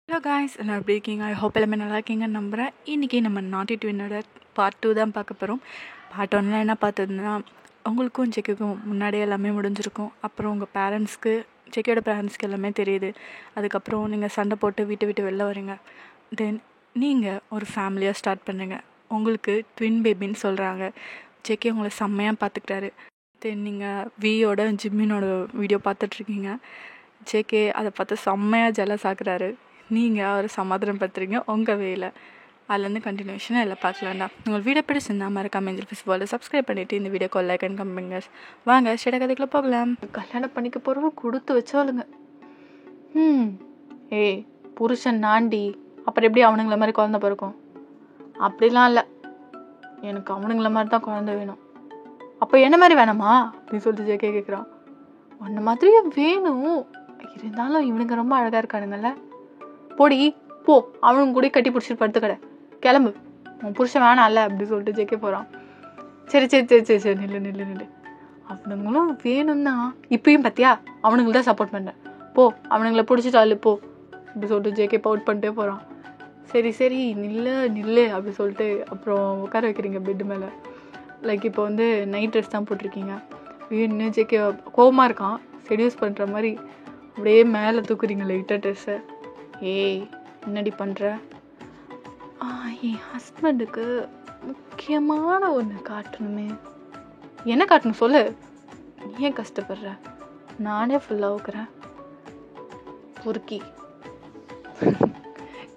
Hello guys, எல்லாம் எப்படி இருக்கீங்க? ஐ ஹோப் எல்லாமே நல்லா இருக்கீங்கன்னு நம்புகிறேன். இன்றைக்கி நம்ம நாட்டி ட்வின்னோட பார்ட் 2 தான் பார்க்க போகிறோம். பார்ட் 1 என்ன பார்த்ததுன்னா, உங்களுக்கும் செக்குக்கும் முன்னாடியே எல்லாமே முடிஞ்சிருக்கும். அப்புறம் உங்கள் பேரண்ட்ஸ்க்கு, செக்கியோட பேரண்ட்ஸ்க்கு எல்லாமே தெரியுது. அதுக்கப்புறம் நீங்கள் சண்டை போட்டு வீட்டை விட்டு வெளில வரீங்க. தென் நீங்கள் ஒரு ஃபேமிலியாக ஸ்டார்ட் பண்ணுங்க. உங்களுக்கு ட்வின் பேபின்னு சொல்கிறாங்க. செக்கி உங்களை செம்மையாக பார்த்துக்கிட்டாரு. தென் நீங்கள் வியோட ஜிம்மினோட வீடியோ பார்த்துட்ருக்கீங்க. ஜேகே அதை பார்த்து செம்மையாக ஜெலஸ் ஆக்குறாரு. நீங்கள் அவரை சமாதானப்படுத்துறீங்க உங்கள் வேலை. அதுலேருந்து கண்டினியூஷனாக எல்லாம் பார்க்கலாம்டா. உங்களுக்கு வீடியோ பிடிச்சிருந்தா மறக்காம ஏஞ்சல் ஃபெஸ்டிவலில் சப்ஸ்கிரைப் பண்ணிவிட்டு இந்த வீடியோக்கு லைக் அண்ட் கமெண்ட்ங்க. வாங்க ஸ்டேட்டா கதைக்குள்ளே போகலாம். கல்யாணம் பண்ணிக்க போகிறவங்க கொடுத்து வச்சாலுங்க. ஏய், புருஷன் நாண்டி அப்புறம் எப்படி அவனுங்கள மாதிரி குழந்தை பிறக்கும்? அப்படிலாம் இல்லை, எனக்கு அவனுங்கள மாதிரி தான் குழந்தை வேணும். அப்போ என்ன மாதிரி வேணாமா அப்படின்னு சொல்லிட்டு ஜேகே கேட்குறான். ஒன்றை மாதிரியே வேணும், இருந்தாலும் இவனுங்க ரொம்ப அழகாக இருக்கானுங்கல்ல. போடி போ, அவனுங்க கூட கட்டி பிடிச்சிட்டு படுத்துக்கடை, கிளம்பு, உன் புருஷன் வேணாம்ல அப்படின்னு சொல்லிட்டு ஜேகே போகிறான். சரி சரி சரி சரி சரி நில்லு நில்லு நில்லு, அவனுங்களும் வேணும்னா இப்பயும் பார்த்தியா அவனுங்களுக்கு தான் சப்போர்ட் பண்ணுறேன். போ, அவனுங்களை பிடிச்சிட்டு அள்ளு போ அப்படி சொல்லிட்டு ஜேகே அவுட் பண்ணிட்டே போகிறான். சரி சரி நில்லு நில்லு அப்படி சொல்லிட்டு அப்புறம் உட்கார வைக்கிறீங்க பெட்டு மேலே. லைக் இப்போ வந்து நைட் ட்ரெஸ் தான் போட்டிருக்கீங்க. வேணுன்னு ஜேகே கோவமாக இருக்கான், செடியூஸ் பண்ணுற மாதிரி அப்படியே மேலே தூக்குறீங்க லைட்டாக ட்ரெஸ்ஸை. ஏய், என்னடி பண்ணுற? என் ஹஸ்பண்டுக்கு முக்கியமான ஒன்று காட்டணுமே. என்ன காட்டணும் சொல்லு. நீ ஏன் கஷ்டப்படுற? நானே ஃபுல்லாக வைக்கிறேன். பொறுக்கி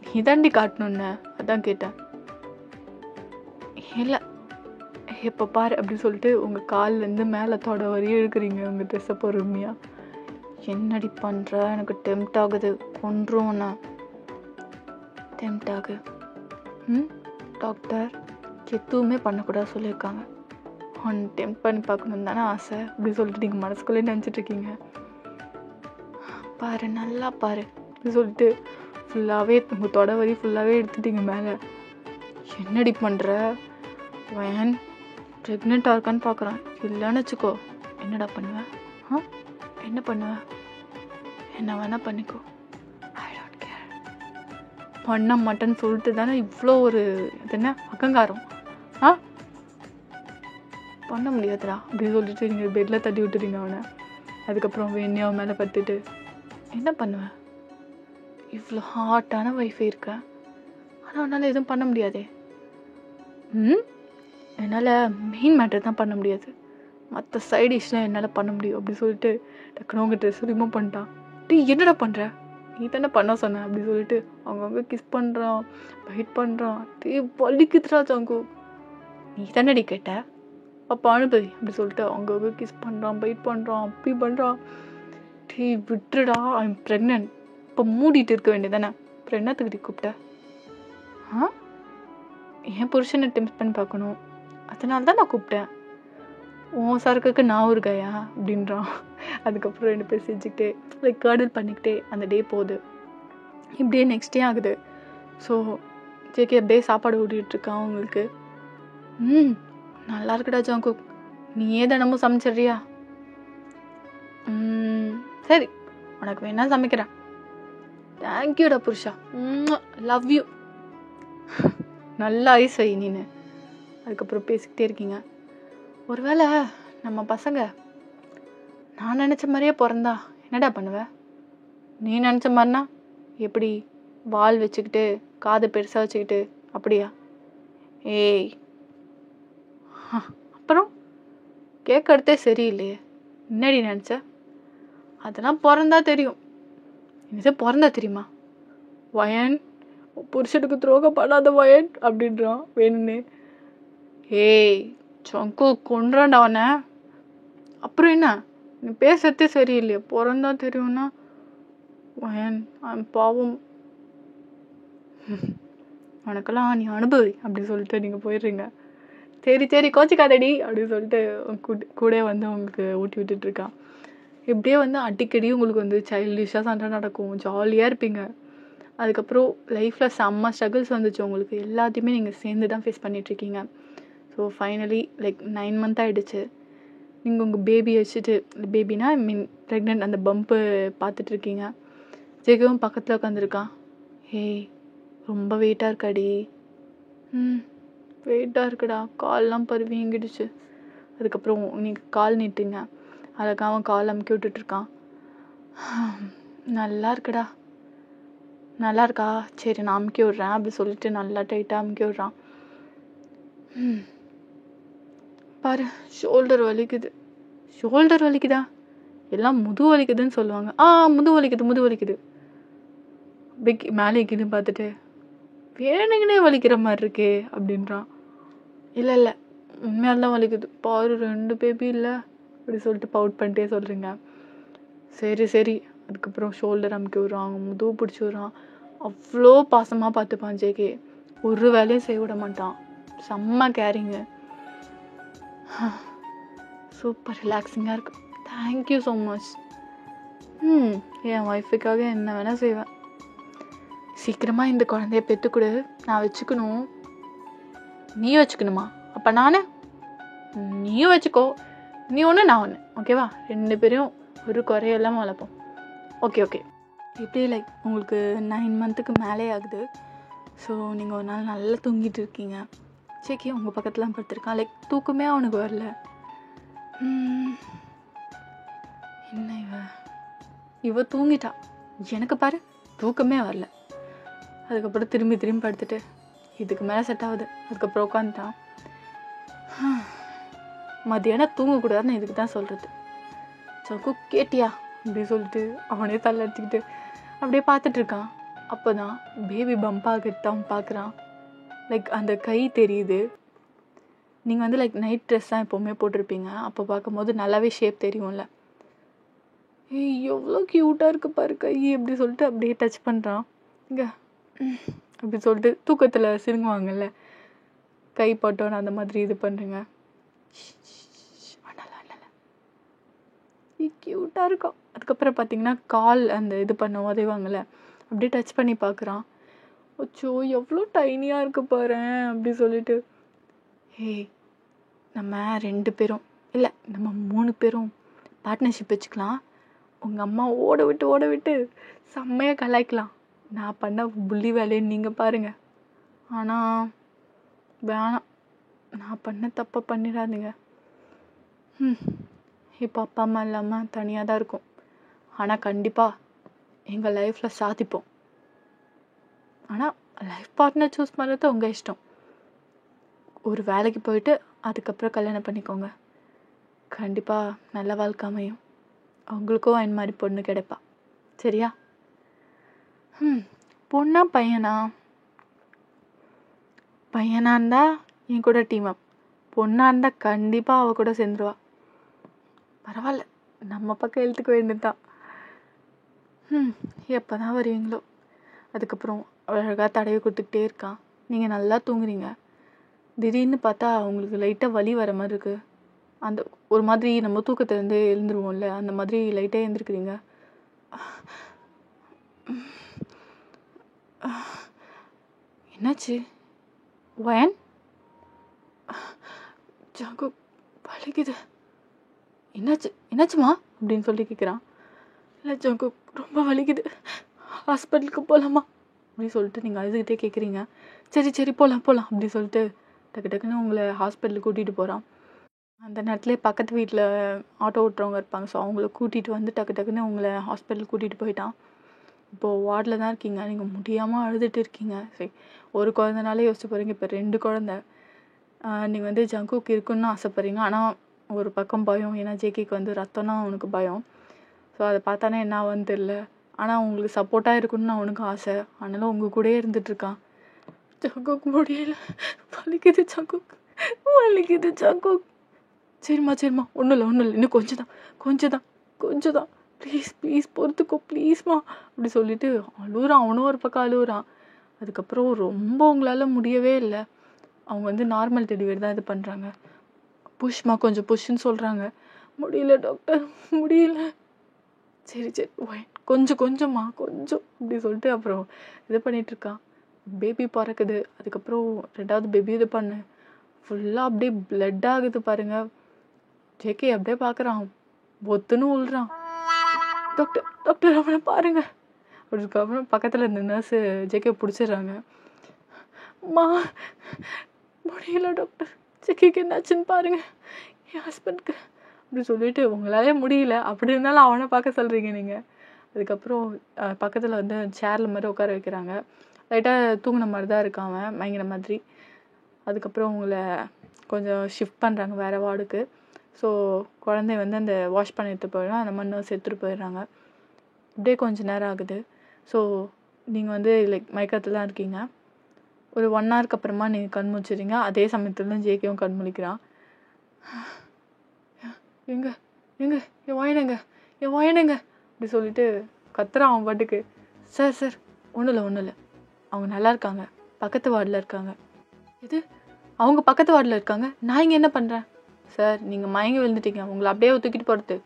நீ தாண்டி காட்டணுன்னு அதான் கேட்டேன். இல்லை, இப்போ பாரு அப்படின்னு சொல்லிட்டு உங்கள் கால்லேருந்து மேலே தொட வரையும் இருக்கிறீங்க உங்கள் ட்ரெஸ்ஸை பொறுமையாக. என்னடி பண்ணுற? எனக்கு டெம்ட் ஆகுது, கொன்றும் ஒன்று டெம்ட் ஆகு. டாக்டர் எதுவுமே பண்ணக்கூடாது சொல்லியிருக்காங்க. ஒன் டெம்ப் பண்ணி பார்க்கணும் தானே ஆசை அப்படின்னு சொல்லிட்டு நீங்கள் மனசுக்குள்ளே நினச்சிட்ருக்கீங்க. பாரு, நல்லா பாரு அப்படின்னு சொல்லிட்டு ஃபுல்லாகவே உங்கள் தொட வரி ஃபுல்லாகவே எடுத்துட்டீங்க மேலே. என்னடி பண்ணுற? வயன் ப்ரெக்னெண்ட்டாக இருக்கான்னு பார்க்குறான். இல்லைன்னு வச்சுக்கோ, என்னடா பண்ணுவேன்? என்ன பண்ணுவேன்? என்ன வேணா பண்ணிக்கோ, ஐ டோன்ட் கேர். பண்ண மாட்டேன்னு சொல்லிட்டு தானே இவ்வளோ ஒரு இது என்ன அகங்காரம்? பண்ண முடியாதுடா அப்படின்னு சொல்லிட்டு நீங்கள் பெட்டில் தட்டி விட்டுறீங்க அவனை. அதுக்கப்புறம் வேணே அவன் மேலே படுத்துட்டு என்ன பண்ணுவேன்? இவ்வளோ ஹாட்டான ஒய்ஃபே இருக்க, ஆனால் அவனால் எதுவும் பண்ண முடியாதே. என்னால் மெயின் மேட்டர் தான் பண்ண முடியாது, மற்ற சைட் டிஷ்லாம் என்னால் பண்ண முடியும் அப்படின்னு சொல்லிட்டு டக்குனு உங்கள் ட்ரெஸ் ரிமூவ் பண்ணிட்டான். டீ என்னடா பண்ணுற? நீ தானே பண்ண சொன்ன அப்படின்னு சொல்லிட்டு அவங்கவுங்க கிஸ் பண்ணுறான், பைட் பண்ணுறான். டீ வலிக்குதுடா ஜங்கு, நீ தானடி கேட்ட, அப்போ அனுபவி அப்படி சொல்லிட்டு அவங்கவுங்க கிஸ் பண்ணுறான், பைட் பண்ணுறான், அப்படி பண்ணுறான். டீ விட்டுடா, ஐ எம் ப்ரெக்னென்ட். இப்போ மூடிட்டு இருக்க வேண்டியதானே, அப்புறம் என்னத்துக்கிட்ட கூப்பிட்ட? என் புருஷனை டெம்ப் பண்ணி பார்க்கணும், அதனால தான் நான் கூப்பிட்டேன். உன் சரக்குக்கு நான் ஒரு கையா அப்படின்றான். அதுக்கப்புறம் 2 பேர் செஞ்சுக்கிட்டே லைக் கேர்டில் பண்ணிக்கிட்டே அந்த டே போகுது. இப்படியே நெக்ஸ்ட் டே ஆகுது. ஸோ ஜேகே அப்படியே சாப்பாடு ஊட்டிகிட்ருக்கான் அவங்களுக்கு. நல்லா இருக்குடா ஜாங்குக், நீயே தினமும் சமைச்சிட்றியா? சரி, உனக்கு வேணா சமைக்கிறேன். தேங்க்யூடா புருஷா, லவ் யூ. நல்லா ஐஸ் வை நீனு. அதுக்கப்புறம் பேசிக்கிட்டே இருக்கீங்க. ஒருவேளை நம்ம பசங்க நான் நினச்ச மாதிரியே பிறந்தா என்னடா பண்ணுவேன்? நீ நினச்ச மாதிரினா எப்படி? வால் வச்சுக்கிட்டு காதை பெருசாக வச்சுக்கிட்டு அப்படியா? ஏய், அப்புறம் கேட்கறதே சரியில்லையே, என்னடி நினச்ச? அதெல்லாம் பிறந்தா தெரியும். இது பிறந்தா தெரியுமா? வயன் புருஷனுக்கு துரோகம் பண்ணாத வயன் அப்படின்றான் வேணும்னு. ஏய் சங்கு, கொன்றான்டா அவனை. அப்புறம் என்ன, நீ பேசுறதே சரியில்லையே, பிறந்தா தெரியும்னா வயன் பாவம், உனக்கெல்லாம் நீ அனுபவி அப்படின்னு சொல்லிட்டு நீங்கள் போயிடுறீங்க. சரி சரி கோச்சிக்காதடி அப்படின்னு சொல்லிட்டு கூட வந்து உங்களுக்கு ஊட்டி விட்டுட்ருக்கான். இப்படியே வந்து அடிக்கடி உங்களுக்கு வந்து சைல்டிஷாக சண்டை நடக்கும், ஜாலியாக இருப்பீங்க. அதுக்கப்புறம் லைஃப்பில் செம்ம ஸ்ட்ரகிள்ஸ் வந்துச்சு உங்களுக்கு, எல்லாத்தையுமே நீங்கள் சேர்ந்து தான் ஃபேஸ் பண்ணிகிட்ருக்கீங்க. ஸோ ஃபைனலி லைக் 9 மந்த் ஆகிடுச்சு. நீங்கள் உங்கள் பேபியை வச்சுட்டு, பேபினா ஐ மீன் ப்ரெக்னென்ட், அந்த பம்பு பார்த்துட்ருக்கீங்க. ஜெகவும் பக்கத்தில் உட்காந்துருக்கான். ஏய் ரொம்ப வெயிட்டாக இருக்காடி. வெயிட்டாக இருக்குடா, கால்லாம் பாரு வீங்கிடுச்சு. அதுக்கப்புறம் நீங்கள் கால் நீட்டுங்க. அதுக்காக அவன் கால் அமுக்கி விட்டுட்ருக்கான். நல்லா இருக்குடா. நல்லா இருக்கா? சரி நான் அமுக்கி விட்றேன் அப்படி சொல்லிட்டு நல்லா டைட்டாக அமுக்கி விட்றான். பாரு ஷோல்டர் வலிக்குது. ஷோல்டர் வலிக்குதா? எல்லாம் முதுகு வலிக்குதுன்னு சொல்லுவாங்க. முதுகு வலிக்குது. மேலே கீழே பார்த்துட்டு வேணுங்கன்னே வலிக்கிற மாதிரி இருக்கே அப்படின்றான். இல்லை உண்மையால தான் வலிக்குது பாரு, 2 பேபி இல்லை அப்படி சொல்லிட்டு பவுட் பண்ணிட்டே சொல்கிறீங்க. சரி. அதுக்கப்புறம் ஷோல்டர் அமுக்கி விட்றான், முதுகு பிடிச்சி விட்றான். அவ்வளோ பாசமாக பார்த்துப்பான் ஜேகே. ஒரு வேலையும் செய்ய விட மாட்டான். செம்ம கேரிங்கு. சூப்பர் ரிலாக்ஸிங்காக இருக்கு. Thank you so much. என் ஒய்ஃபுக்காக என்ன வேணால் செய்வேன். சீக்கிரமாக இந்த குழந்தைய பெற்றுக்கொடு, நான் வச்சுக்கணும். நீ வச்சுக்கணுமா? அப்போ நான் நீயும் வச்சுக்கோ. நீ ஒன்று நான் ஒன்று, ஓகேவா? 2 பேரையும் ஒரு குறையெல்லாம் வளர்ப்போம். ஓகே. இப்படி லைக் உங்களுக்கு 9 மந்த்துக்கு மேலே ஆகுது. ஸோ நீங்கள் ஒரு நாள் நல்லா தூங்கிட்டு இருக்கீங்க. சேக்கி உங்கள் பக்கத்தில் படுத்திருக்கான். லைக் தூக்கமே அவனுக்கு வரல. என்ன இவ தூங்கிட்டா. எனக்கு பாரு தூக்கமே வரல. அதுக்கப்புறம் திரும்பி படுத்துட்டு இதுக்கு மேலே செட் ஆகுது. அதுக்கப்புறம் உட்காந்துட்டான். மதியானம் தூங்கக்கூடாதுன்னு இதுக்கு தான் சொல்கிறது. சக்கு கேட்டியா அப்படின்னு சொல்லிட்டு அவனே தள்ள அடிச்சுக்கிட்டு அப்படியே பார்த்துட்ருக்கான். அப்போ தான் பேபி பம்ப் ஆகிட்டு அவன் பார்க்குறான். லைக் அந்த கை தெரியுது. நீங்கள் வந்து லைக் நைட் ட்ரெஸ் தான் எப்போவுமே போட்டிருப்பீங்க. அப்போ பார்க்கும்போது நல்லாவே ஷேப் தெரியும்ல. எவ்வளோ க்யூட்டாக இருக்கு பாரு கை அப்படி சொல்லிட்டு அப்படியே டச் பண்ணுறான். இங்கே அப்படி சொல்லிட்டு தூக்கத்தில் சிறுங்குவாங்கல்ல, கை பட்டோன்னு அந்த மாதிரி இது பண்ணுறீங்க. க்யூட்டாக இருக்கும். அதுக்கப்புறம் பார்த்தீங்கன்னா கால் அந்த இது பண்ண உதவுவாங்கள்ல, அப்படியே டச் பண்ணி பார்க்குறான். அச்சோ எவ்வளோ டைனியாக இருக்கு பாரு அப்படி சொல்லிட்டு. நம்ம 2 பேரும் இல்லை, நம்ம 3 பேரும் பார்ட்னர்ஷிப் வச்சுக்கலாம். உங்கள் அம்மா ஓட விட்டு செம்மையாக கலாய்க்கலாம். நான் பண்ண புள்ளி வேலைன்னு நீங்கள் பாருங்கள். ஆனால் வேணாம், நான் பண்ண தப்பை பண்ணிடாதீங்க. இப்போ அப்பா அம்மா இல்லாமல் தனியாக தான் இருக்கும். ஆனால் கண்டிப்பாக எங்கள் லைஃப்பில் சாதிப்போம். ஆனால் லைஃப் பார்ட்னர் சூஸ் பண்ணுறது உங்கள் இஷ்டம். ஒரு வேலைக்கு போயிட்டு அதுக்கப்புறம் கல்யாணம் பண்ணிக்கோங்க. கண்டிப்பாக நல்ல வாழ்க்கை அமையும். அவங்களுக்கும் என் மாதிரி பொண்ணு கிடைப்பா. சரியா? பொண்ணா பையனா? பையனா இருந்தால் என் கூட டீம் அப். பொண்ணாக இருந்தால் கண்டிப்பாக அவள் கூட சேர்ந்துருவா. பரவாயில்ல, நம்ம பக்கம் எழுத்துக்க வேண்டியதுதான். எப்போ தான் வருவீங்களோ. அதுக்கப்புறம் அழகாக தடவை கொடுத்துக்கிட்டே இருக்கான். நீங்கள் நல்லா தூங்குறீங்க. திடீர்னு பார்த்தா அவங்களுக்கு லைட்டாக வலி வர மாதிரி இருக்குது. அந்த ஒரு மாதிரி நம்ம தூக்கத்துலேருந்து எழுந்துருவோம்ல, அந்த மாதிரி லைட்டாக எழுந்திருக்கிறீங்க. என்னாச்சு வயன்? ஜாகு வலிக்குது. என்னாச்சுமா அப்படின்னு சொல்லி கேட்குறான். இல்லை ஜாகு ரொம்ப வலிக்குது, ஹாஸ்பிட்டலுக்கு போகலாமா அப்படின்னு சொல்லிட்டு நீங்கள் அழுதுகிட்டே கேட்குறீங்க. சரி போகலாம் அப்படின்னு சொல்லிட்டு டக்குன்னு உங்களை ஹாஸ்பிட்டலுக்கு கூட்டிகிட்டு போகிறான். அந்த நேரத்துலேயே பக்கத்து வீட்டில் ஆட்டோ ஓட்டுறவங்க இருப்பாங்க. ஸோ அவங்கள கூட்டிகிட்டு வந்து டக்குன்னு உங்களை ஹாஸ்பிட்டலுக்கு கூட்டிகிட்டு போயிட்டான். இப்போது வார்டில் தான் இருக்கீங்க. நீங்கள் முடியாமல் அழுதுட்டு இருக்கீங்க. சரி, ஒரு குழந்தைனாலே யோசிச்சு போகிறீங்க, இப்போ 2 குழந்தை. நீங்கள் வந்து ஜங்குக்கு இருக்குன்னு ஆசைப்பட்றீங்க. ஆனால் ஒரு பக்கம் பயம். ஏன்னா ஜேகேக்கு வந்து ரத்தம்னா அவனுக்கு பயம். ஸோ அதை பார்த்தானே என்ன ஆகுன்னு தெரில. ஆனால் உங்களுக்கு சப்போர்ட்டாக இருக்குன்னு அவனுக்கு ஆசை. ஆனாலும் உங்கள் கூடயே இருந்துகிட்ருக்கான். ஜங்குக்கு முடியல, வலிக்குது ஜங்குக். சரிம்மா ஒன்றும் இல்லை, இன்னும் கொஞ்சம் தான் ப்ளீஸ் பொறுத்துக்கோ ப்ளீஸ்மா அப்படி சொல்லிட்டு அழுகுறான். அவனும் ஒரு பக்கம் அழுகுறான். அதுக்கப்புறம் ரொம்ப உங்களால் முடியவே இல்லை. அவங்க வந்து நார்மல் டெலிவரி தான் இது பண்ணுறாங்க. கொஞ்சம் புஷ்ன்னு சொல்கிறாங்க. முடியல டாக்டர், முடியல. சரி கொஞ்சம் அப்படி சொல்லிட்டு அப்புறம் இது பண்ணிகிட்ருக்கான். பேபி பிறக்குது. அதுக்கப்புறம் 2வது பேபி இது பண்ணு. ஃபுல்லாக அப்படியே பிளட் ஆகுது பாருங்கள். ஜேகே அப்படியே பார்க்குறான், பொத்துன்னு உள்றான். டாக்டர் அவனை பாருங்க அதுக்கப்புறம் பக்கத்தில் இருந்த நர்ஸு ஜேகே பிடிச்சிடுறாங்க. அம்மா முடியல டாக்டர், ஜேகேக்கு என்னாச்சுன்னு பாருங்க, என் ஹஸ்பண்ட்க்கு அப்படி சொல்லிட்டு, உங்களாலே முடியல அப்படி இருந்தாலும் அவனை பார்க்க சொல்கிறீங்க நீங்கள். அதுக்கப்புறம் பக்கத்தில் வந்து சேரில் மாதிரி உட்கார வைக்கிறாங்க. லைட்டாக தூங்கின மாதிரி தான் இருக்கான் அவன், மயங்கின மாதிரி. அதுக்கப்புறம் உங்களை கொஞ்சம் ஷிஃப்ட் பண்ணுறாங்க வேறு வார்டுக்கு. ஸோ குழந்தைய வந்து அந்த வாஷ் பண்ணி எடுத்துகிட்டு போயிடும், அந்த மாதிரி நர்ஸ் எடுத்துகிட்டு போயிடுறாங்க. இப்படியே கொஞ்சம் நேரம் ஆகுது. ஸோ நீங்கள் வந்து லைக் மயக்கத்தில் தான் இருக்கீங்க. ஒரு 1 ஹவருக்கு அப்புறமா நீங்கள் கண் முழிச்சிடுறீங்க. அதே சமயத்தில் தான் ஜேகேவும் கண் முழிக்கிறான். எங்க எங்க என் வயனுங்க, என் வயனுங்க அப்படி சொல்லிட்டு கத்துறான் அவன் பாட்டுக்கு. சார் சார் ஒன்றும் இல்லை, அவங்க நல்லா இருக்காங்க, பக்கத்து வார்டில் இருக்காங்க. இது அவங்க பக்கத்து வார்டில் இருக்காங்க, நான் இங்கே என்ன பண்ணுறேன்? சார் நீங்கள் மயங்கி விழுந்துட்டீங்க, உங்களை அப்படியே தூக்கிட்டு போகிறது.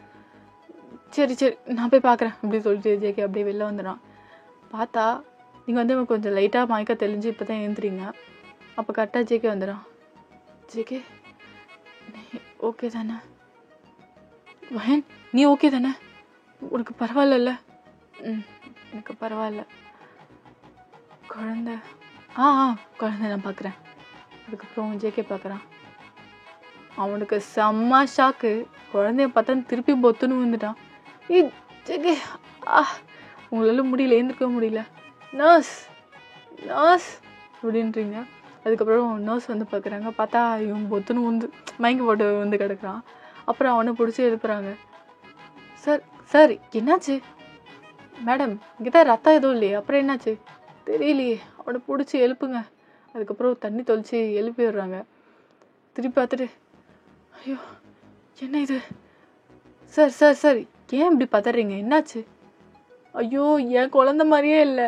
சரி நான் போய் பார்க்குறேன் அப்படின்னு சொல்லிட்டு ஜேகே அப்படியே வெளில வந்துடான். பார்த்தா நீங்கள் வந்து கொஞ்சம் லைட்டாக மயக்க தெளிஞ்சு இப்போ தான் எழுந்துறீங்க. அப்போ கரெக்டாக ஜேகே வந்துடான். ஜேகே நீ ஓகே தானே? வயன் நீ ஓகே தானே? உனக்கு பரவாயில்ல? எனக்கு பரவாயில்ல. குழந்தை குழந்தை நான் பார்க்குறேன். அதுக்கப்புறம் ஜேகே பார்க்குறான். அவனுக்கு செம்ம ஷாக்கு. குழந்தைய பார்த்தா திருப்பி பொத்துன்னு வந்துட்டான். ஜேகே உங்களால முடியல, எழுந்திருக்க முடியல. நர்ஸ் அப்படின்றீங்க. அதுக்கப்புறம் நர்ஸ் வந்து பார்க்குறாங்க. பார்த்தா இவன் பொத்துன்னு வந்து மயங்கி போட்டு வந்து கிடக்குறான். அப்புறம் அவனை பிடிச்சி எழுப்புறாங்க. சார் என்னாச்சு? மேடம் இங்கே தான் ரத்தம் எதுவும் இல்லையே, அப்புறம் என்னாச்சு? தெரியலையே, அவனை பிடிச்சி எழுப்புங்க. அதுக்கப்புறம் தண்ணி தொளிச்சு எழுப்பி விடுறாங்க. திருப்பி பார்த்துட்டு ஐயோ என்ன இது? சார் ஏன் இப்படி பதறீங்க, என்னாச்சு? ஐயோ என் குழந்த மாதிரியே இல்லை.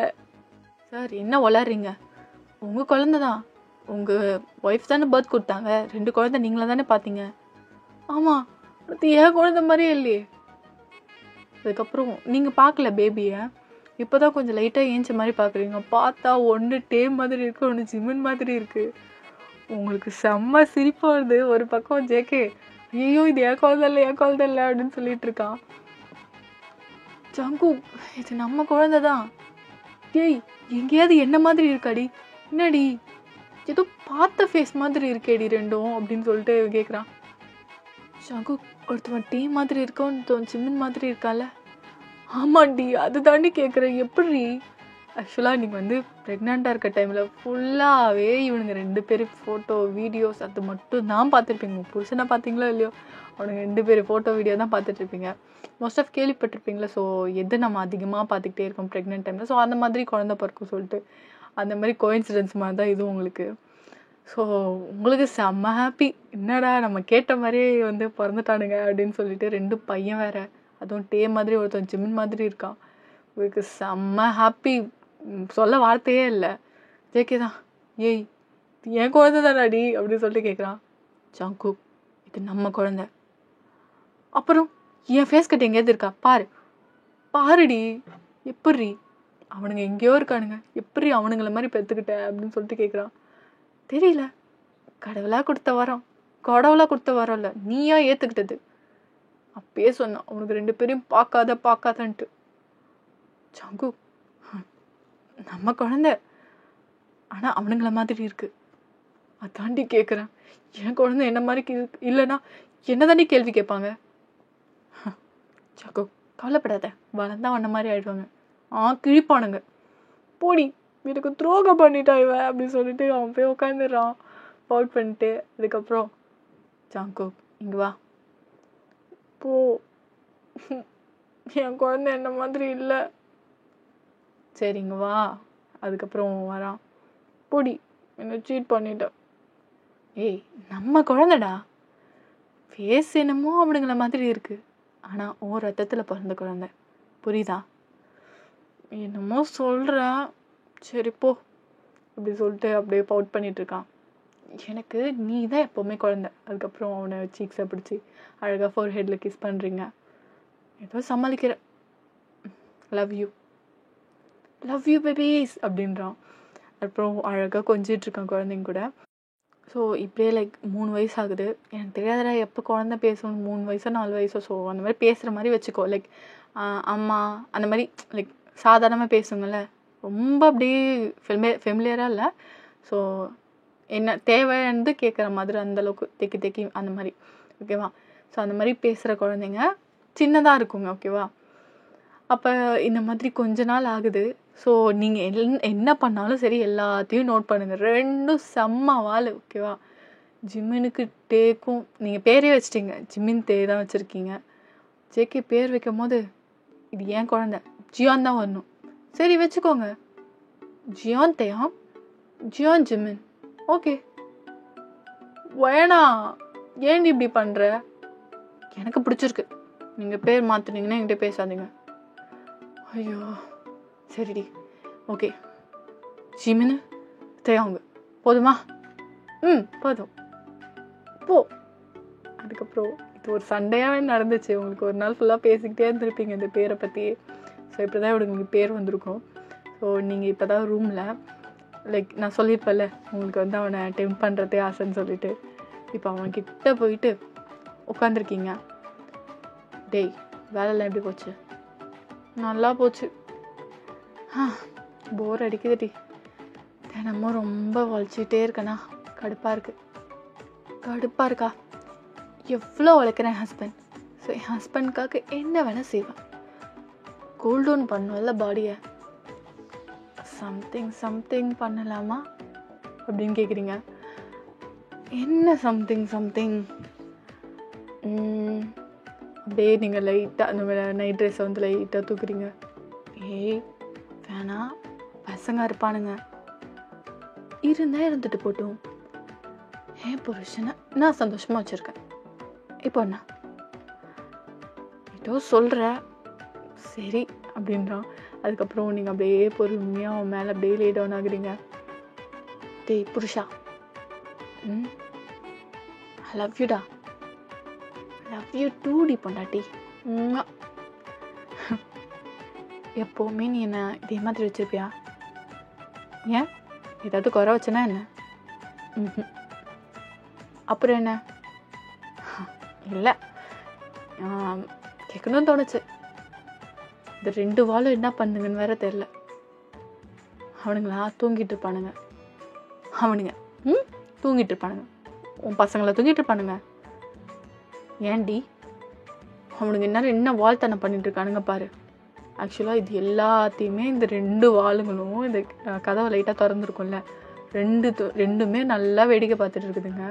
சார் என்ன வளர்றீங்க? உங்கள் குழந்த தான், உங்கள் ஒய்ஃப் தானே பர்த் கொடுத்தாங்க, 2 குழந்தை நீங்களா தானே பார்த்தீங்க? ஆமாம், அது என் குழந்த மாதிரியே இல்லையே. அதுக்கப்புறம் நீங்கள் பார்க்கல பேபியை, இப்போ தான் கொஞ்சம் லைட்டாக ஏஞ்ச மாதிரி பார்க்குறீங்க. பார்த்தா ஒன்று டேம் மாதிரி இருக்குது, ஒன்று ஜிமின் மாதிரி இருக்குது. உங்களுக்கு செம்ம சிரிப்பாக வருது. ஒரு பக்கம் ஜேகே ஐயோ இது என் குழந்தை இல்லை அப்படின்னு சொல்லிட்டு இருக்கான். ஜங்கு இது நம்ம குழந்தை தான். ஏய் எங்கேயாவது என்ன மாதிரி இருக்காடி? என்னடி ஏதோ பார்த்த ஃபேஸ் மாதிரி இருக்கேடி ரெண்டும் அப்படின்னு சொல்லிட்டு கேட்குறான். ஜங்கு ஒருத்தவன் டீ மாதிரி இருக்கவன் சிம்மன் மாதிரி இருக்கால? ஆமாண்டி அது தாண்டி கேட்குறேன், எப்படி? ஆக்சுவலாக நீங்கள் வந்து ப்ரெக்னெண்ட்டாக இருக்க டைமில் ஃபுல்லாகவே இவனுங்க 2 பேரும் ஃபோட்டோ வீடியோஸ் அது மட்டும் தான் பார்த்துருப்பீங்க. புருஷனை பார்த்தீங்களோ இல்லையோ, அவனுங்க 2 பேர் ஃபோட்டோ வீடியோ தான் பார்த்துட்ருப்பீங்க. மோஸ்ட் ஆஃப் கேள்விப்பட்டிருப்பீங்களா? ஸோ எது நம்ம அதிகமாக பார்த்துக்கிட்டே இருக்கோம் ப்ரெக்னென்ட் டைமில். ஸோ அந்த மாதிரி குழந்தை பிறக்கும் சொல்லிட்டு அந்த மாதிரி கோயின்சிடென்ஸ் மாதிரி தான் இதுவும் உங்களுக்கு. ஸோ உங்களுக்கு செம்ம ஹாப்பி, என்னடா நம்ம கேட்ட மாதிரியே வந்து பிறந்துட்டானுங்க அப்படின்னு சொல்லிட்டு. 2 பையன் வேறு, அதுவும் டே மாதிரி ஒருத்தன் ஜிமின் மாதிரி இருக்கான். உங்களுக்கு செம்ம ஹாப்பி, சொல்ல வார்த்தையே இல்லை. ஜேகே தான் ஏய் என் குழந்தை தானாடி அப்படின்னு சொல்லிட்டு கேட்குறான். ஜங்கு இது நம்ம குழந்தை. அப்புறம் என் ஃபேஸ் கட் எங்கேயாவது இருக்கா பாருடி. எப்படி அவனுங்க எங்கேயோ இருக்கானுங்க, எப்படி அவனுங்கள மாதிரி பெற்றுக்கிட்ட அப்படின்னு சொல்லிட்டு கேட்குறான். தெரியல, கடவுளாக கொடுத்த வரோம் இல்லை, நீயா ஏற்றுக்கிட்டது. அப்பயே சொன்னான் அவனுக்கு 2 பேரையும் பார்க்காதன்ட்டு. ஜங்கு நம்ம குழந்தை, ஆனால் அவனுங்கள மாதிரி இருக்கு, அதாண்டி கேட்குறேன். என் குழந்தை என்ன மாதிரி இல்லைன்னா என்ன தாண்டி கேள்வி கேட்பாங்க? ஜங்கு கவலைப்படாத, வளர்ந்தா அவன மாதிரி ஆயிடுவாங்க. கிழிப்பானுங்க. போடி எனக்கு துரோகம் பண்ணிட்டா இவன் அப்படின்னு சொல்லிட்டு அவன் போய் உட்காந்துடுறான் பவுட் பண்ணிட்டு. அதுக்கப்புறம் ஜங்கு இங்கே வா போ, என் குழந்தை என்ன மாதிரி இல்லை. சரிங்க வா. அதுக்கப்புறம் வரான். போடி என்ன சீட் பண்ணிட்டேன். ஏய் நம்ம குழந்தைடா, ஃபேஸ் என்னமோ அவனுங்கள மாதிரி இருக்கு, ஆனால் ஓ ரத்தத்தில் பிறந்த குழந்தை, புரியுதா? என்னமோ சொல்கிறா, சரி போ அப்படி சொல்லிட்டு அப்படியே பவுட் பண்ணிகிட்ருக்கான். எனக்கு நீ தான் எப்போவுமே குழந்தை. அதுக்கப்புறம் அவனை சீக்ஸை பிடிச்சி அழகாக ஃபோர் ஹெட்டில் கிஸ் பண்ணுறீங்க. ஏதோ சமாளிக்கிற. லவ் யூ பேபிஸ் அப்படின்றான். அப்புறம் அழகாக கொஞ்சிட்ருக்கான் குழந்தைங்க கூட. ஸோ இப்படியே லைக் 3 வயசு ஆகுது. எனக்கு தெரியாதடா எப்போ குழந்தை பேசணும், 3 வயசோ 4 வயசோ. ஸோ அந்த மாதிரி பேசுகிற மாதிரி வச்சுக்கோ. லைக் அம்மா அந்த மாதிரி லைக் சாதாரணமாக பேசுங்கள்ல, ரொம்ப அப்படியே ஃபெமிலியராக இல்லை. ஸோ என்ன தேவையானது கேட்குற மாதிரி அந்தளவுக்கு தெக்கி அந்த மாதிரி, ஓகேவா? ஸோ அந்த மாதிரி பேசுகிற குழந்தைங்க சின்னதாக இருக்குங்க, ஓகேவா? அப்போ இந்த மாதிரி கொஞ்ச நாள் ஆகுது. ஸோ நீங்கள் என்ன பண்ணாலும் சரி எல்லாத்தையும் நோட் பண்ணுங்கள். ரெண்டும் செம்ம வாள், ஓகேவா? ஜிம்மினுக்கு டேக்கும் நீங்கள் பேரே வச்சிட்டிங்க, ஜிம்மின் தே தான் வச்சுருக்கீங்க. ஜேகே பேர் வைக்கும் போது இது ஏன் குழந்தை, ஜியான் தான் வரணும். சரி வச்சுக்கோங்க, ஜியான் தேயாம், ஜியான் ஜிம்மின், ஓகே. வேணாம், ஏன் இப்படி பண்ணுற? எனக்கு பிடிச்சிருக்கு, நீங்கள் பேர் மாற்றுனீங்கன்னா என்கிட்ட பேசாதீங்க. ஐயோ சரிடி, ஓகே. ஜிமின் தேயாங்க போதுமா? போதும், போ. அதுக்கப்புறம் இது ஒரு சண்டையாகவே நடந்துச்சு. உங்களுக்கு ஒரு நாள் ஃபுல்லாக பேசிக்கிட்டே இருந்திருப்பீங்க இந்த பேரை பற்றி. ஸோ இப்படி தான் உங்களுக்கு பேர் வந்திருக்கும். ஸோ நீங்கள் இப்போ தான் ரூமில் லைக் நான் சொல்லியிருப்பேன்ல, உங்களுக்கு வந்து அவனை டெம்ப் பண்ணுறதே ஆசைன்னு சொல்லிட்டு, இப்போ அவன்கிட்ட போயிட்டு உட்காந்துருக்கீங்க. டேய், வேலைலாம் எப்படி போச்சு? நல்லா போச்சு. போர் அடிக்குதுடி, தினமும் ரொம்ப வலிச்சுக்கிட்டே இருக்கேண்ணா, கடுப்பாக இருக்கா? எவ்வளோ வளர்க்குறேன் ஹஸ்பண்ட். ஸோ என் ஹஸ்பண்ட்காக என்ன வேணால் செய்வேன். கூல் டவுன் பண்ணுவல்ல பாடியை, சம்திங் பண்ணலாமா அப்படின்னு கேட்குறீங்க. என்ன சம்திங்? அப்படியே நீங்கள் லைட்டாக அந்த நைட் ட்ரெஸ்ஸை வந்து லைட்டாக தூக்குறீங்க. ஏய் வேணா, பசங்க இருப்பானுங்க, இருந்தால் இருந்துட்டு போட்டும். என் புருஷனை நான் சந்தோஷமாக வச்சுருக்கேன். இப்போ என்ன ஏதோ சொல்கிற, சரி அப்படின்றான். அதுக்கப்புறம் நீங்கள் அப்படியே பொறுமையாக அவன் மேலே அப்படியே லே டவுன் ஆகுறீங்க. டேய் புருஷா, ஐ லவ் யூடா, லவ் யூ டூடி பொண்டாட்டி. எப்போவுமே நீ என்ன இதே மாதிரி வச்சுருப்பியா? ஏன் ஏதாவது குறை வச்சனா என்ன? அப்புறம் என்ன? இல்லை, கேட்கணும்னு தோணுச்சு. இந்த 2 வாளும் என்ன பண்ணுங்கன்னு வேற தெரில. அவனுங்களா தூங்கிட்டு இருப்பானுங்க. உன் பசங்களை தூங்கிட்டு இருப்பானுங்க. ஏன்டி, அவனுங்க என்ன வாழ்த்தனை பண்ணிட்டு இருக்கானுங்க பாரு. ஆக்சுவலாக இது எல்லாத்தையுமே இந்த 2 வாளுங்களும் இந்த கதவை லைட்டாக திறந்துருக்கும்ல, ரெண்டுமே நல்லா வேடிக்கை பார்த்துட்டு இருக்குதுங்க.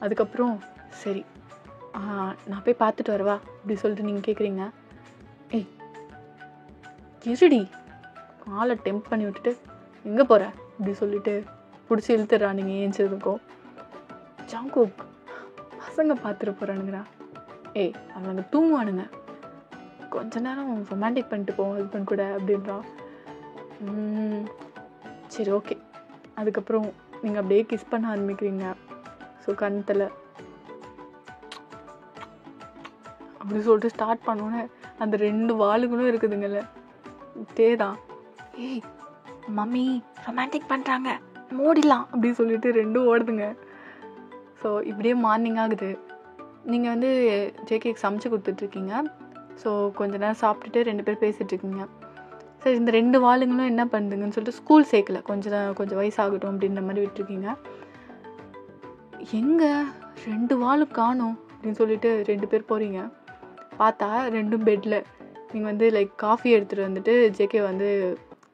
அதுக்கப்புறம் சரி நான் போய் பார்த்துட்டு வரவா அப்படி சொல்லிட்டு நீங்கள் கேட்குறீங்க. ஏய் இருடி, ஆளை டெம்ப் பண்ணி விட்டுட்டு எங்கே போகிற அப்படி சொல்லிட்டு பிடிச்சி இழுத்துடுறா. நீங்கள் ஏஞ்சிருக்கோம். ஜாங்கோக், பசங்க பார்த்துட்டு போகிறானுங்கண்ணா. ஏய் அவனுங்க தூங்குவானுங்க, கொஞ்ச நேரம் ரொமான்டிக் பண்ணிட்டு போவோம் ஹஸ்பண்ட் கூட அப்படின்றான். சரி ஓகே. அதுக்கப்புறம் நீங்கள் அப்படியே கிஸ் பண்ண ஆரம்பிக்கிறீங்க. ஸோ கண்ணத்தில் அப்படி சொல்லிட்டு ஸ்டார்ட் பண்ணோன்னே அந்த 2 வாளுங்களும் இருக்குதுங்கல்ல, தான் ஏய் மம்மி ரொமான்டிக் பண்ணுறாங்க மூடிடலாம் அப்படின்னு சொல்லிட்டு 2 ஓடுதுங்க. ஸோ இப்படியே மார்னிங் ஆகுது. நீங்கள் வந்து ஜேகேக்கு சமைச்சு கொடுத்துட்ருக்கீங்க. ஸோ கொஞ்ச நேரம் சாப்பிட்டுட்டு 2 பேர் பேசிகிட்ருக்கீங்க. சரி இந்த 2 வாளுங்களும் என்ன பண்ணுதுங்கன்னு சொல்லிட்டு ஸ்கூல் சேர்க்கல, கொஞ்சம் வயசாகட்டும் அப்படின்ற மாதிரி விட்டுருக்கீங்க. எங்கே 2 வாளும் காணும் அப்படின்னு சொல்லிட்டு 2 பேர் போகிறீங்க. பார்த்தா 2ம் பெட்டில். நீங்கள் வந்து லைக் காஃபி எடுத்துகிட்டு வந்துட்டு ஜேகே வந்து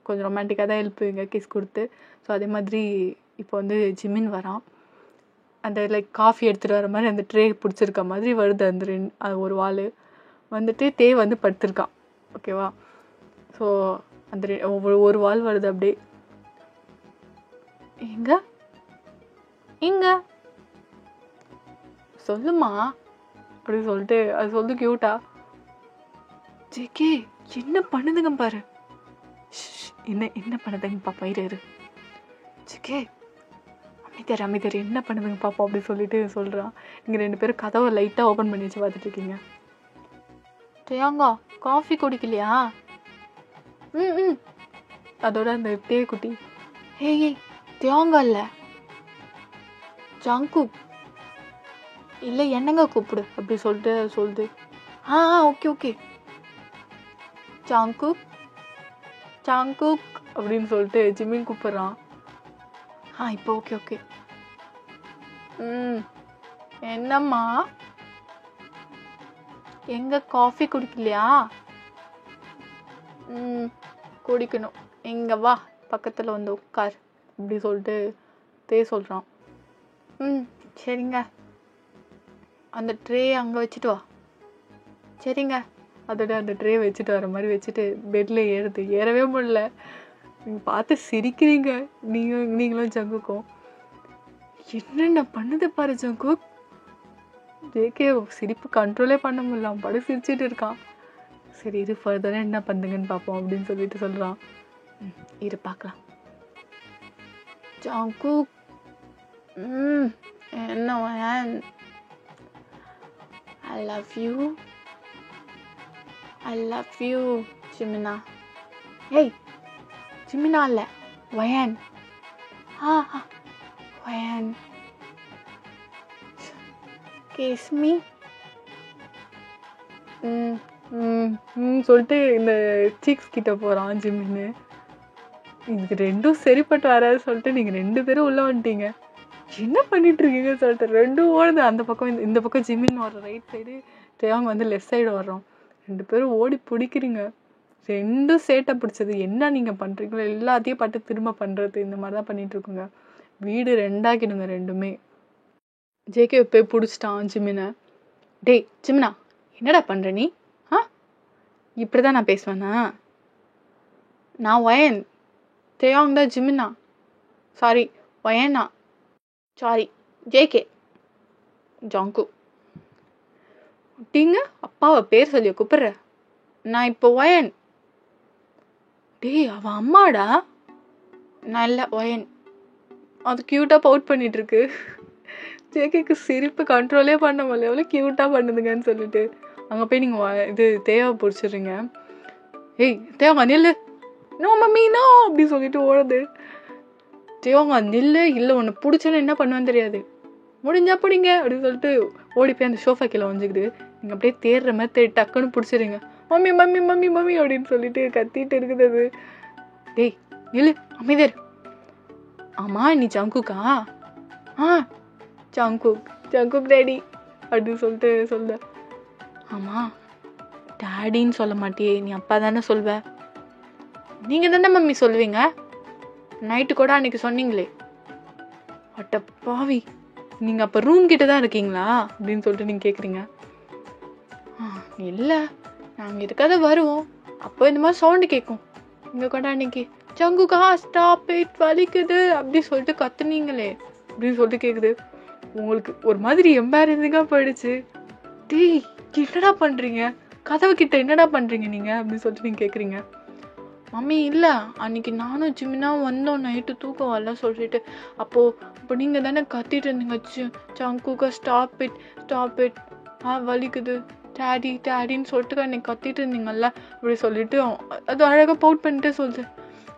கொஞ்சம் ரொமான்டிக்காக தான் எழுப்புவீங்க கிஸ் கொடுத்து. ஸோ அதே மாதிரி இப்போ வந்து ஜிமின் வரான். அந்த லைக் காஃபி எடுத்துகிட்டு வர மாதிரி அந்த ட்ரே பிடிச்சிருக்க மாதிரி வருது. அந்த ஒரு வாள் வந்துட்டு வந்து படுத்திருக்கான், ஓகேவா? ஸோ அந்த ஒரு வாள் வருது அப்படியே. எங்க சொல்லுமா அப்படின்னு சொல்லிட்டு அது சொல்லு க்யூட்டா. ஜேகே என்ன பண்ணுதுங்க பாரு. என்ன பண்ணுதுங்க பாப்பா, இரு. ஜேகே அமைதியார் என்ன பண்ணுதுங்க பாப்பா அப்படி சொல்லிட்டு சொல்கிறான். நீங்கள் 2 பேரும் கதவை லைட்டாக ஓப்பன் பண்ணி வச்சு பார்த்துட்டு இருக்கீங்க. ஜெயாங்கா காஃபி குடிக்கலையா? அதோட அந்த குட்டி ஏய் தியாங்கா இல்லை ஜாங்கு இல்லை என்னங்க கூப்பிடு அப்படி சொல்லிட்டு சொல்லுது. ஓகே ஜாங்கு ஜங்குக் அப்படின்னு சொல்லிட்டு ஜிமின் கூப்பிட்றான். இப்போ ஓகே. என்னம்மா, எங்க காஃபி குடிக்கலையா? குடிக்கணும். எங்க வா, பக்கத்தில் வந்து உட்கார் அப்படி சொல்லிட்டு சொல்கிறான். சரிங்க, அந்த ட்ரே அங்கே வச்சுட்டு வா. சரிங்க. அதோட அந்த ட்ரே வச்சுட்டு வர மாதிரி வச்சுட்டு பெட்டில் ஏறவே முடியல. நீங்கள் பார்த்து சிரிக்கிறீங்க நீங்களும் ஜங்குக்கும். என்னென்ன பண்ணுது பாரு ஜங்குக். ஜேகே சிரிப்பு கண்ட்ரோலே பண்ண முடியல, அவன் படம் சிரிச்சுட்டு இருக்கான். சரி இது ஃபர்தராக என்ன பண்ணுங்கன்னு பார்ப்போம் அப்படின்னு சொல்லிட்டு சொல்கிறான். இரு பார்க்கலாம். ஜங்குக் என்ன வயன், I love you ஜிமினா. ஏய் ஜிமினா இல்லை, வயன். வயன் kiss me. சொல்லிட்டு இந்த சீக்ஸ் கிட்ட போகிறான் ஜிமின்னு. இதுக்கு ரெண்டும் சரிப்பட்டு வராது சொல்லிட்டு நீங்கள் 2 பேரும் உள்ளே வந்துட்டீங்க. என்ன பண்ணிட்டு இருக்கீங்க சொல்லிட்டு 2 ஓடுது. அந்த பக்கம் இந்த பக்கம் ஜிமின் வர்ற ரைட் சைடு, தேவங்க வந்து லெஃப்ட் சைடு வர்றோம். 2 பேரும் ஓடி பிடிக்கிறீங்க. 2 சேட்டை பிடிச்சது. என்ன நீங்கள் பண்ணுறீங்களோ எல்லாத்தையும் பட்டு திரும்ப பண்ணுறது, இந்த மாதிரி தான் பண்ணிட்டு இருக்குங்க. வீடு 2ஆக்கிடுங்க 2மே. ஜேகே போய் பிடிச்சிட்டான் ஜிமினை. டேய் ஜிமினா, என்னடா பண்ணுற நீ? இப்படி தான் நான் பேசுவேண்ணா? நான் வயன், தேவாங் தான் ஜிமினா. சாரி வயனா, சாரி ஜேகே, ஜாங்கு. டீங்க அப்பாவை பேர் சொல்லி கூப்பிட்ற. நான் இப்போ வயன். டேய் அவன் அம்மாடா. நான் இல்லை வயன். அது க்யூட்டாக பவுட் பண்ணிகிட்ருக்கு. ஜேகேக்கு சிரிப்பு கண்ட்ரோலே பண்ண முடியல, எவ்வளோ க்யூட்டாக பண்ணுதுங்கன்னு சொல்லிட்டு அங்கே போய் நீங்கள் இது தேவை பிடிச்சிடுறீங்க. ஏய் தேவங்க நில்லு. நோ மம்மி நோ அப்படி சொல்லிட்டு ஓடுது. தேவங்க நில்லு, இல்லை ஒன்று பிடிச்சோன்னு என்ன பண்ணுவேன்னு தெரியாது, முடிஞ்சா பிடிங்க அப்படின்னு சொல்லிட்டு ஓடி போய் அந்த சோஃபா கீழே வந்துக்குது. நீங்கள் அப்படியே தேடுற மாதிரி டக்குன்னு பிடிச்சிடுங்க. மம்மி மம்மி மம்மி மம்மி அப்படின்னு சொல்லிட்டு கத்திட்டு இருக்குது அது. டேய் நில்லு, அமைதியார். ஆமாம் நீ ஜங்குக்கா? ஜங்குக் டேடி அப்படின்னு சொல்லிட்டு சொல்ல. ஆமாம் டேடின்னு சொல்ல மாட்டியே, நீ அப்பா தானே சொல்வ. நீங்கள் தானே மம்மி சொல்லுவீங்க, நைட்டு கூட அன்றைக்கி சொன்னீங்களே. அட்ட பாவி, நீங்கள் அப்போ ரூம் கிட்ட தான் இருக்கீங்களா அப்படின்னு சொல்லிட்டு நீங்கள் கேட்குறீங்க. இல்லை நாங்கள் இருக்காத வருவோம், அப்போ இந்த மாதிரி சவுண்டு கேட்கும். இங்கே கூட அன்றைக்கி ஜங்குக்கா ஸ்டாப் இட் வலிக்குது அப்படி சொல்லிட்டு கத்துனீங்களே அப்படின்னு சொல்லிட்டு கேட்குது. உங்களுக்கு ஒரு மாதிரி எம்பாரசிங்காக போயிடுச்சு. டேய் என்னடா பண்ணுறீங்க, கதவு கிட்ட என்னடா பண்ணுறீங்க நீங்கள் அப்படின்னு சொல்லிட்டு நீங்கள் கேட்குறீங்க. மம்மி இல்லை அன்றைக்கி நானும் ஜிமினா வந்தோம், நைட்டு தூக்கம் வரல சொல்லிட்டு. அப்போ நீங்கள் தானே கத்திட்டு இருந்தீங்க, ஜங்குக்கா ஸ்டாப் இட் வலிக்குது டேடி டேடின்னு சொல்லிட்டு அன்றைக்கி கத்திட்டு இருந்தீங்கல்ல அப்படி சொல்லிட்டு அது அழகாக பவுட் பண்ணிட்டு சொல்லுது.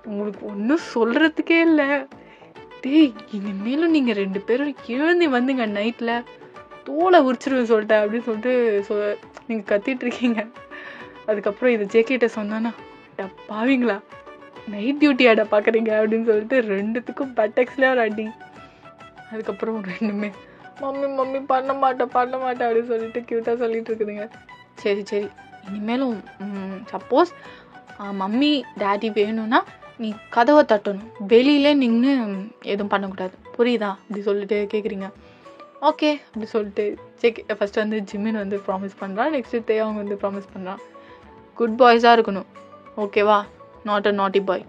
உங்களுக்கு ஒன்றும் சொல்கிறதுக்கே இல்லை. டேய் இனிமேலும் நீங்கள் 2 பேரும் எழுந்து வந்துங்க, நைட்டில் தோலை உரிச்சிருவேன் சொல்லிட்டேன் அப்படின்னு சொல்லிட்டு நீங்கள் கத்திட்டு இருக்கீங்க. அதுக்கப்புறம் இது ஜேகேட்ட சொன்னானா, பாவீங்களா நைட் டியூட்டி ஆட பார்க்குறீங்க அப்படின்னு சொல்லிட்டு 2த்துக்கும் பட்டெக்ஸ்லேயே ஒரு அடி. அதுக்கப்புறம் 2மே மம்மி பண்ண மாட்டேன் அப்படின்னு சொல்லிட்டு க்யூட்டாக சொல்லிட்டு இருக்குதுங்க. சரி இனிமேலும் சப்போஸ் மம்மி டேடி வேணும்னா நீ கதவை தட்டணும், வெளியிலே நின்று எதுவும் பண்ணக்கூடாது, புரியுதா அப்படி சொல்லிட்டு கேட்குறீங்க. ஓகே அப்படி சொல்லிட்டு ஃபஸ்ட்டு வந்து ஜிமின் வந்து ப்ராமிஸ் பண்ணுறான். நெக்ஸ்ட்டு தேவங்க வந்து ப்ராமிஸ் பண்ணுறான், குட் பாய்ஸாக இருக்கணும் ஓகேவா, நாட் அ நாட்டி பாய்.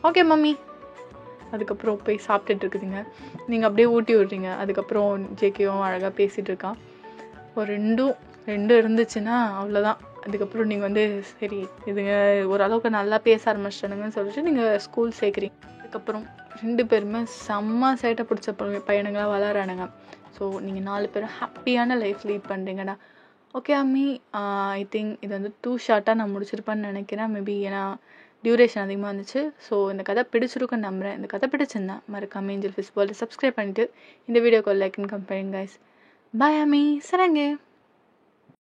Okay mummy. அதுக்கப்புறம் போய் சாப்பிட்டுட்டு இருக்குதுங்க. நீங்கள் அப்படியே ஊட்டி விட்றீங்க. அதுக்கப்புறம் ஜேகேவும் அழகாக பேசிகிட்டு இருக்கான். இப்போ ரெண்டும் இருந்துச்சுன்னா அவ்வளோதான். அதுக்கப்புறம் நீங்கள் வந்து சரி இதுங்க ஓரளவுக்கு நல்லா பேச ஆரம்பிச்சிட்டானுங்கன்னு சொல்லிட்டு நீங்கள் ஸ்கூல் சேர்க்குறீங்க. அதுக்கப்புறம் 2 பேருமே செம்ம சேட்டை பிடிச்ச பையனுங்களாக வளரானுங்க. ஸோ நீங்கள் 4 பேரும் ஹாப்பியான லைஃப் லீட் பண்ணுறீங்கடா. ஓகே அம்மி, ஐ திங்க் இது வந்து டூ ஷார்ட்டாக நான் முடிச்சிருப்பேன்னு நினைக்கிறேன். மேபி ஏன்னா டியூரேஷன் அதிகமாக இருந்துச்சு. ஸோ இந்த கதை பிடிச்சிருக்குன்னு நம்புகிறேன். இந்த கதை பிடிச்சிருந்தா மறக்காம ஏஞ்சல் ஃபிஷ் வேர்ல்ட் சப்ஸ்கிரைப் பண்ணிவிட்டு இந்த வீடியோக்கு லைக் அண்ட் கமெண்ட் பண்ணுங்க கைஸ். பாய் அம்மி, சரங்கே.